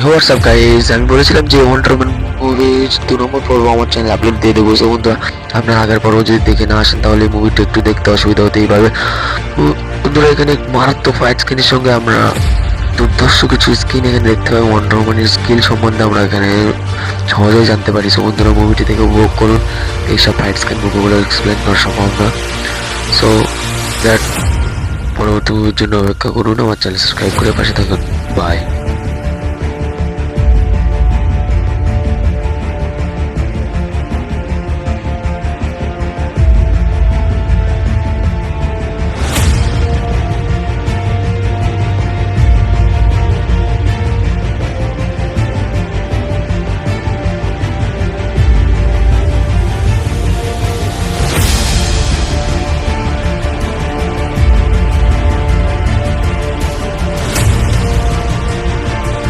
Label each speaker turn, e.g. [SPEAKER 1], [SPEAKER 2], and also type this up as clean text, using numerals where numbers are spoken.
[SPEAKER 1] WhatsApp guys, আমি বলেছিলাম যে ওয়ান্ডার উম্যান মুভির 2 নম্বর পর্ব আমার চ্যানেলে আপলোড দিয়ে দেবো। সো বন্ধুরা, আপনারা আগের পর্ব যদি দেখে না আসেন তাহলে মুভিটা একটু দেখতে অসুবিধা হতেই পারবে। বন্ধুরা, এখানে মারাত্মক ফাইট স্ক্রিনের সঙ্গে আমরা দুর্ধর্ষ কিছু স্কিন এখানে দেখতে পাই। ওয়ান্ডার উম্যানের স্কিল সম্বন্ধে আমরা এখানে সহজেই জানতে পারি। সো বন্ধুরা, মুভিটি থেকে উপভোগ করুন। এইসব ফাইট স্ক্রিন মুভিগুলো এক্সপ্লেন করা সম্ভব না। সো দ্যাট পরবর্তী মুভির জন্য অপেক্ষা করুন। আমার চ্যানেল সাবস্ক্রাইব করে পাশে থাকুন। বাই।